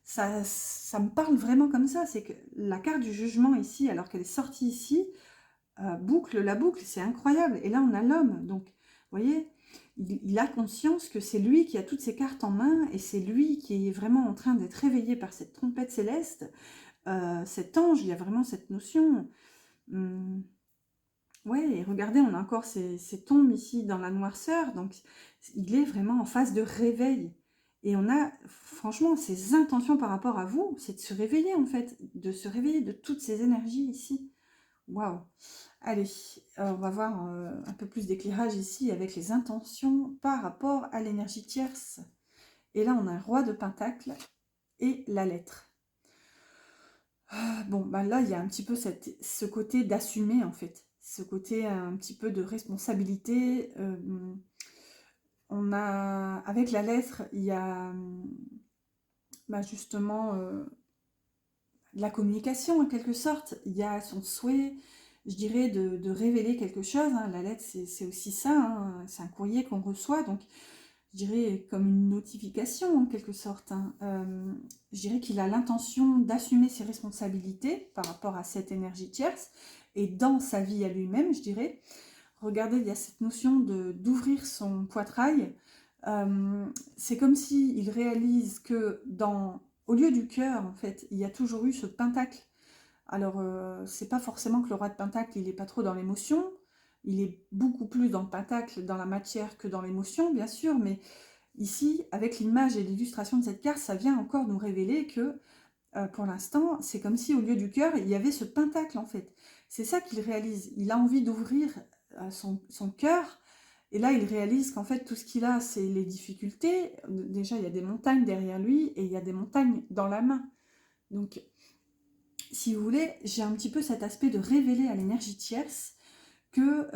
S1: Ça me parle vraiment comme ça. C'est que la carte du jugement ici, alors qu'elle est sortie ici, boucle la boucle, c'est incroyable. Et là, on a l'homme. Donc, vous voyez, il a conscience que c'est lui qui a toutes ses cartes en main et c'est lui qui est vraiment en train d'être réveillé par cette trompette céleste. Cet ange, il y a vraiment cette notion. Ouais, et regardez, on a encore ces tombes ici dans la noirceur, donc il est vraiment en phase de réveil. Et on a, franchement, ses intentions par rapport à vous, c'est de se réveiller en fait, de se réveiller de toutes ces énergies ici. Waouh! Allez, on va voir un peu plus d'éclairage ici avec les intentions par rapport à l'énergie tierce. Et là, on a un roi de pentacle et la lettre. Bon, bah là, il y a un petit peu ce côté d'assumer en fait. Ce côté un petit peu de responsabilité. On a, avec la lettre, il y a bah, justement la communication en quelque sorte. Il y a son souhait, je dirais, de révéler quelque chose. Hein. La lettre, c'est aussi ça. Hein. C'est un courrier qu'on reçoit, donc je dirais comme une notification en quelque sorte. Hein. Je dirais qu'il a l'intention d'assumer ses responsabilités par rapport à cette énergie tierce et dans sa vie à lui-même, je dirais. Regardez, il y a cette notion d'ouvrir son poitrail. C'est comme s'il réalise que au lieu du cœur, en fait, il y a toujours eu ce pentacle. Alors, c'est pas forcément que le roi de pentacle, il n'est pas trop dans l'émotion. Il est beaucoup plus dans le pentacle, dans la matière que dans l'émotion, bien sûr. Mais ici, avec l'image et l'illustration de cette carte, ça vient encore nous révéler que, pour l'instant, c'est comme si au lieu du cœur, il y avait ce pentacle, en fait. C'est ça qu'il réalise. Il a envie d'ouvrir son cœur. Et là, il réalise qu'en fait, tout ce qu'il a, c'est les difficultés. Déjà, il y a des montagnes derrière lui et il y a des montagnes dans la main. Donc, si vous voulez, j'ai un petit peu cet aspect de révéler à l'énergie tierce que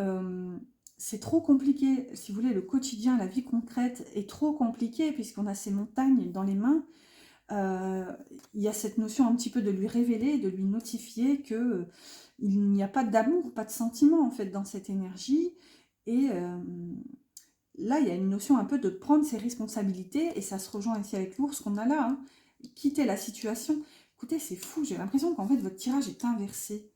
S1: c'est trop compliqué. Si vous voulez, le quotidien, la vie concrète est trop compliquée puisqu'on a ces montagnes dans les mains. Il y a cette notion un petit peu de lui révéler, de lui notifier que il n'y a pas d'amour, pas de sentiment en fait dans cette énergie. Et là, il y a une notion un peu de prendre ses responsabilités, et ça se rejoint ici avec l'ours qu'on a là, hein. Quitter la situation. Écoutez, c'est fou, j'ai l'impression qu'en fait, votre tirage est inversé.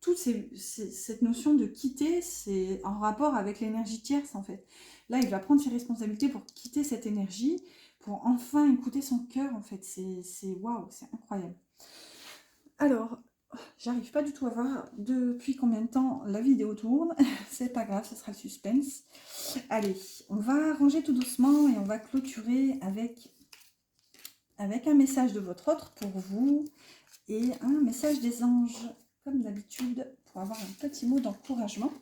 S1: Toute cette notion de quitter, c'est en rapport avec l'énergie tierce, en fait. Là, il va prendre ses responsabilités pour quitter cette énergie, pour enfin écouter son cœur, en fait. C'est waouh, c'est incroyable. Alors, j'arrive pas du tout à voir depuis combien de temps la vidéo tourne. C'est pas grave, ce sera le suspense. Allez, on va ranger tout doucement et on va clôturer avec un message de votre autre pour vous et un message des anges, comme d'habitude, pour avoir un petit mot d'encouragement.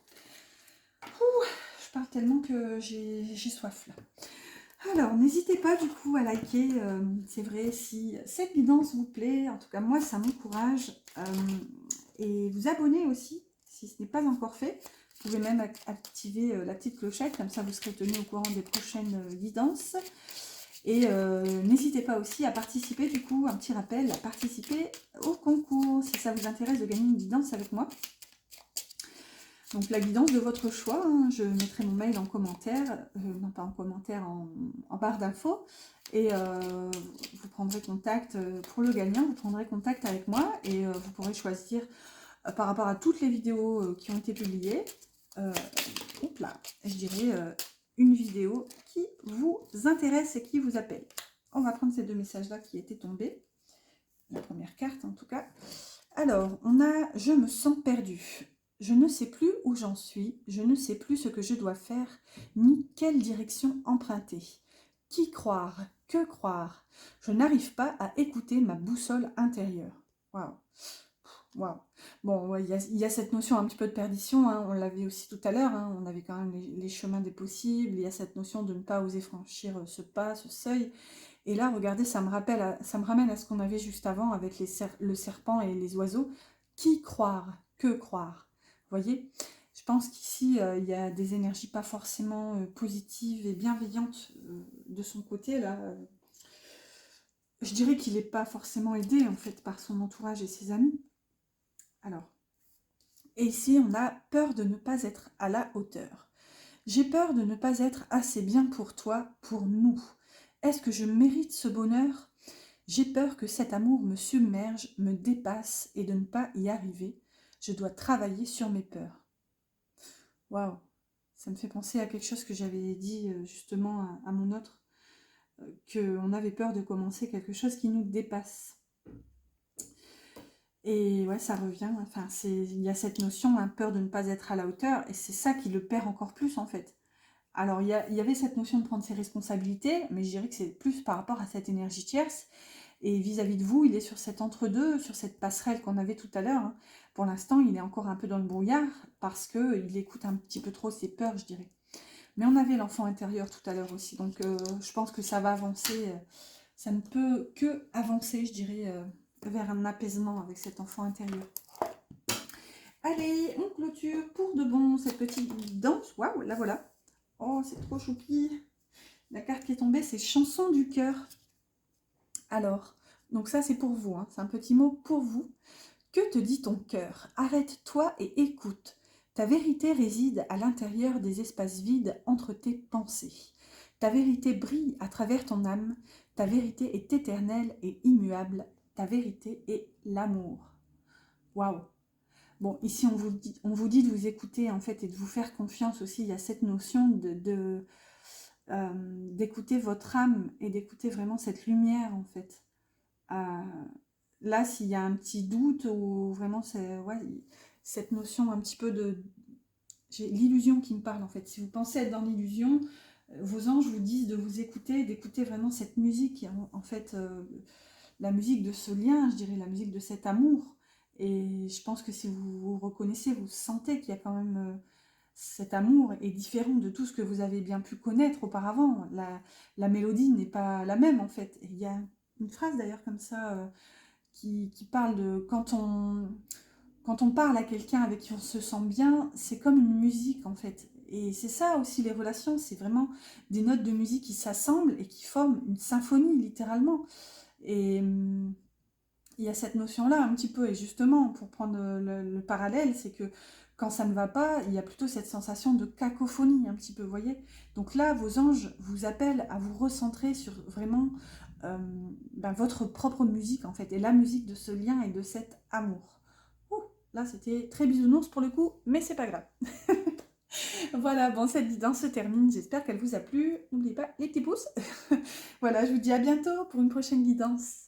S1: Je parle tellement que j'ai soif là. Alors, n'hésitez pas du coup à liker, c'est vrai, si cette guidance vous plaît, en tout cas moi ça m'encourage, et vous abonner aussi, si ce n'est pas encore fait. Vous pouvez même activer la petite clochette, comme ça vous serez tenu au courant des prochaines guidances. Et n'hésitez pas aussi à participer, du coup, un petit rappel, à participer au concours, si ça vous intéresse de gagner une guidance avec moi. Donc la guidance de votre choix, hein, je mettrai mon mail en commentaire, non pas en commentaire, en barre d'infos, et vous prendrez contact, pour le gagnant, vous prendrez contact avec moi, et vous pourrez choisir, par rapport à toutes les vidéos qui ont été publiées, hop là, je dirais une vidéo qui vous intéresse et qui vous appelle. On va prendre ces deux messages-là qui étaient tombés, la première carte en tout cas. Alors, on a « Je me sens perdu ». Je ne sais plus où j'en suis, je ne sais plus ce que je dois faire, ni quelle direction emprunter. Qui croire? Que croire? Je n'arrive pas à écouter ma boussole intérieure. Waouh! Waouh! Bon, ouais, il y a cette notion un petit peu de perdition, hein, on l'avait aussi tout à l'heure, hein, on avait quand même les chemins des possibles, il y a cette notion de ne pas oser franchir ce pas, ce seuil. Et là, regardez, ça me ramène à ce qu'on avait juste avant avec le serpent et les oiseaux. Qui croire? Que croire? Vous voyez, je pense qu'ici, il y a des énergies pas forcément positives et bienveillantes de son côté. Là, je dirais qu'il n'est pas forcément aidé, en fait, par son entourage et ses amis. Alors, et ici, on a peur de ne pas être à la hauteur. J'ai peur de ne pas être assez bien pour toi, pour nous. Est-ce que je mérite ce bonheur? J'ai peur que cet amour me submerge, me dépasse et de ne pas y arriver. Je dois travailler sur mes peurs. Waouh, ça me fait penser à quelque chose que j'avais dit justement à mon autre, qu'on avait peur de commencer quelque chose qui nous dépasse. Et ouais, ça revient, enfin, il y a cette notion, hein, peur de ne pas être à la hauteur, et c'est ça qui le perd encore plus en fait. Alors, il y avait cette notion de prendre ses responsabilités, mais je dirais que c'est plus par rapport à cette énergie tierce. Et vis-à-vis de vous, il est sur cet entre-deux, sur cette passerelle qu'on avait tout à l'heure, hein. Pour l'instant, il est encore un peu dans le brouillard, parce qu'il écoute un petit peu trop ses peurs, je dirais. Mais on avait l'enfant intérieur tout à l'heure aussi, donc je pense que ça va avancer. Ça ne peut que avancer, je dirais, vers un apaisement avec cet enfant intérieur. Allez, on clôture pour de bon cette petite danse. Waouh, la voilà. Oh, c'est trop choupi. La carte qui est tombée, c'est chanson du cœur. Alors, donc ça c'est pour vous, hein, c'est un petit mot pour vous. Que te dit ton cœur? Arrête-toi et écoute. Ta vérité réside à l'intérieur des espaces vides entre tes pensées. Ta vérité brille à travers ton âme. Ta vérité est éternelle et immuable. Ta vérité est l'amour. Waouh! Bon, ici on vous dit de vous écouter en fait et de vous faire confiance aussi. Il y a cette notion d'écouter votre âme et d'écouter vraiment cette lumière en fait. Là, s'il y a un petit doute ou vraiment ouais, cette notion un petit peu de... J'ai l'illusion qui me parle en fait. Si vous pensez être dans l'illusion, vos anges vous disent de vous écouter, d'écouter vraiment cette musique, en fait, la musique de ce lien, je dirais, la musique de cet amour. Et je pense que si vous vous reconnaissez, vous sentez qu'il y a quand même... cet amour est différent de tout ce que vous avez bien pu connaître auparavant. La mélodie n'est pas la même en fait. Et il y a une phrase d'ailleurs comme ça qui parle de quand on parle à quelqu'un avec qui on se sent bien, c'est comme une musique en fait. Et c'est ça aussi les relations, c'est vraiment des notes de musique qui s'assemblent et qui forment une symphonie littéralement. Et il y a cette notion-là un petit peu, et justement, pour prendre le parallèle, c'est que Quand ça ne va pas, il y a plutôt cette sensation de cacophonie un petit peu, vous voyez. Donc là, vos anges vous appellent à vous recentrer sur vraiment votre propre musique en fait, et la musique de ce lien et de cet amour. Ouh, là, c'était très bisounours pour le coup, mais c'est pas grave. Voilà, bon, cette guidance se termine. J'espère qu'elle vous a plu. N'oubliez pas les petits pouces. Voilà, je vous dis à bientôt pour une prochaine guidance.